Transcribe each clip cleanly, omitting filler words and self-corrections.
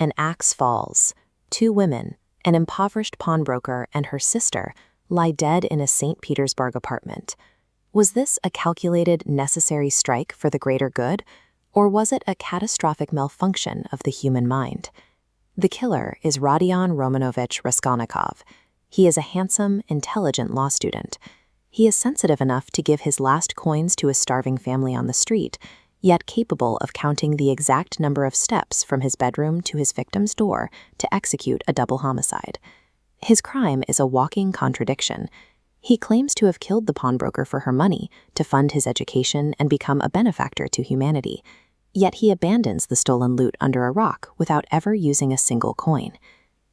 an axe falls. Two women, an impoverished pawnbroker and her sister, lie dead in a St. Petersburg apartment. Was this a calculated, necessary strike for the greater good, or was it a catastrophic malfunction of the human mind? The killer is Rodion Romanovich Raskolnikov. He is a handsome, intelligent law student. He is sensitive enough to give his last coins to a starving family on the street, yet capable of counting the exact number of steps from his bedroom to his victim's door to execute a double homicide. His crime is a walking contradiction. He claims to have killed the pawnbroker for her money, to fund his education and become a benefactor to humanity. Yet he abandons the stolen loot under a rock without ever using a single coin.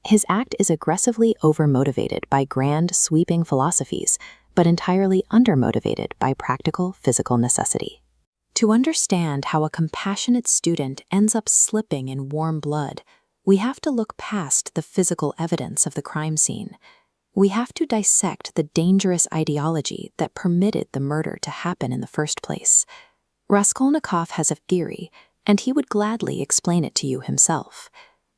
His act is aggressively overmotivated by grand, sweeping philosophies, but entirely undermotivated by practical, physical necessity. To understand how a compassionate student ends up slipping in warm blood, we have to look past the physical evidence of the crime scene. We have to dissect the dangerous ideology that permitted the murder to happen in the first place. Raskolnikov has a theory, and he would gladly explain it to you himself.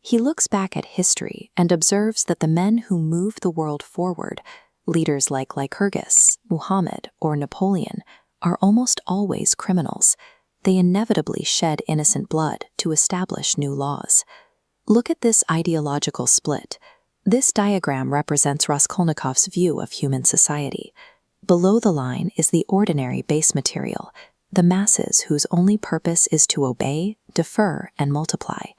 He looks back at history and observes that the men who move the world forward, leaders like Lycurgus, Muhammad, or Napoleon, are almost always criminals. They inevitably shed innocent blood to establish new laws. Look at this ideological split. This diagram represents Raskolnikov's view of human society. Below the line is the ordinary base material, the masses whose only purpose is to obey, defer, and multiply.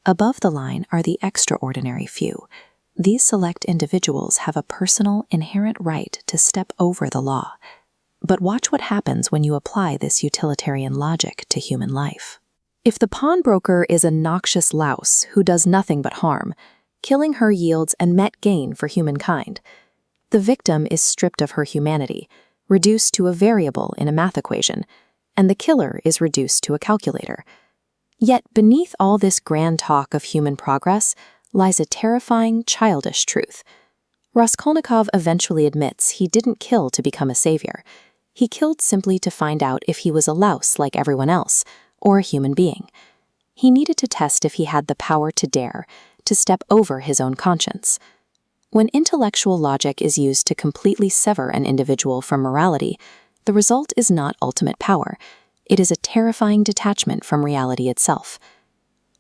Above the line are the extraordinary few. These select individuals have a personal, inherent right to step over the law. But watch what happens when you apply this utilitarian logic to human life. If the pawnbroker is a noxious louse who does nothing but harm, killing her yields a net gain for humankind. The victim is stripped of her humanity, reduced to a variable in a math equation, and the killer is reduced to a calculator. Yet beneath all this grand talk of human progress lies a terrifying, childish truth. Raskolnikov eventually admits he didn't kill to become a savior. He killed simply to find out if he was a louse like everyone else, or a human being. He needed to test if he had the power to dare, to step over his own conscience. When intellectual logic is used to completely sever an individual from morality, the result is not ultimate power. It is a terrifying detachment from reality itself.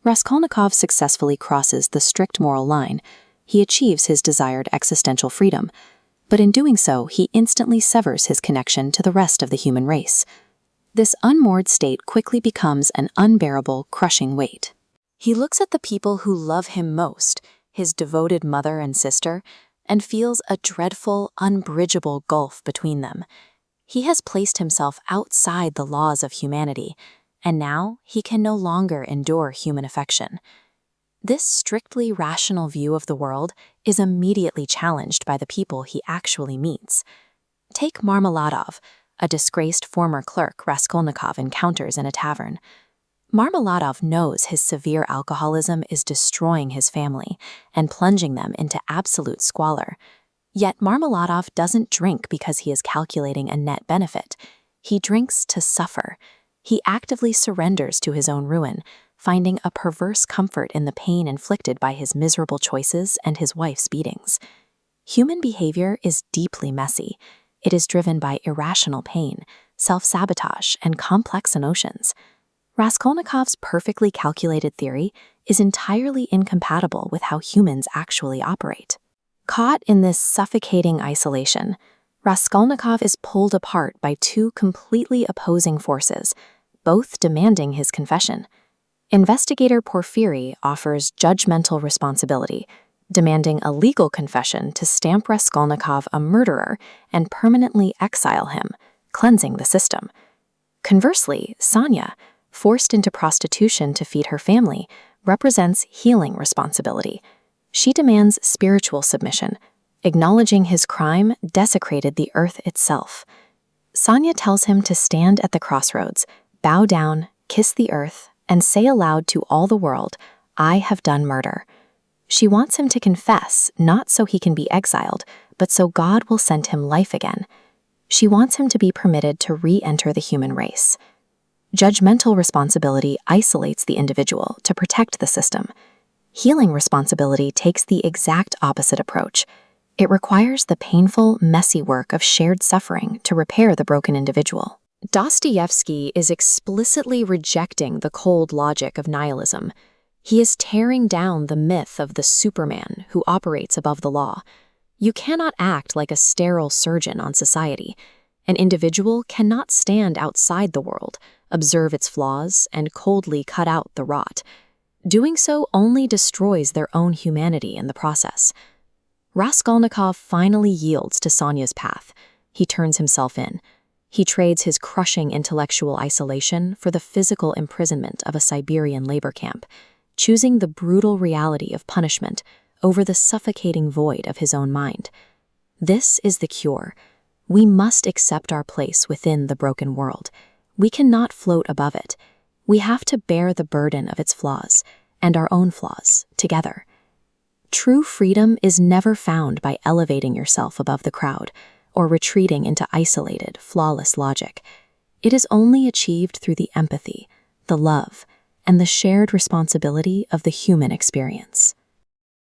Raskolnikov successfully crosses the strict moral line. He achieves his desired existential freedom, but in doing so, he instantly severs his connection to the rest of the human race. This unmoored state quickly becomes an unbearable, crushing weight. He looks at the people who love him most, his devoted mother and sister, and feels a dreadful, unbridgeable gulf between them. He has placed himself outside the laws of humanity, and now he can no longer endure human affection. This strictly rational view of the world is immediately challenged by the people he actually meets. Take Marmeladov, a disgraced former clerk Raskolnikov encounters in a tavern. Marmeladov knows his severe alcoholism is destroying his family and plunging them into absolute squalor. Yet Marmeladov doesn't drink because he is calculating a net benefit. He drinks to suffer. He actively surrenders to his own ruin, finding a perverse comfort in the pain inflicted by his miserable choices and his wife's beatings. Human behavior is deeply messy. It is driven by irrational pain, self-sabotage, and complex emotions. Raskolnikov's perfectly calculated theory is entirely incompatible with how humans actually operate. Caught in this suffocating isolation, Raskolnikov is pulled apart by two completely opposing forces, both demanding his confession. Investigator Porfiry offers judgmental responsibility, demanding a legal confession to stamp Raskolnikov a murderer and permanently exile him, cleansing the system. Conversely, Sonia, forced into prostitution to feed her family, represents healing responsibility. She demands spiritual submission, acknowledging his crime desecrated the earth itself. Sonia tells him to stand at the crossroads, bow down, kiss the earth, and say aloud to all the world, "I have done murder." She wants him to confess, not so he can be exiled, but so God will send him life again. She wants him to be permitted to re-enter the human race. Judgmental responsibility isolates the individual to protect the system. Healing responsibility takes the exact opposite approach. It requires the painful, messy work of shared suffering to repair the broken individual. Dostoyevsky is explicitly rejecting the cold logic of nihilism. He is tearing down the myth of the Superman who operates above the law. You cannot act like a sterile surgeon on society. An individual cannot stand outside the world, observe its flaws, and coldly cut out the rot. Doing so only destroys their own humanity in the process. Raskolnikov finally yields to Sonya's path. He turns himself in. He trades his crushing intellectual isolation for the physical imprisonment of a Siberian labor camp, choosing the brutal reality of punishment over the suffocating void of his own mind. This is the cure. We must accept our place within the broken world. We cannot float above it. We have to bear the burden of its flaws, and our own flaws, together. True freedom is never found by elevating yourself above the crowd, or retreating into isolated, flawless logic. It is only achieved through the empathy, the love, and the shared responsibility of the human experience.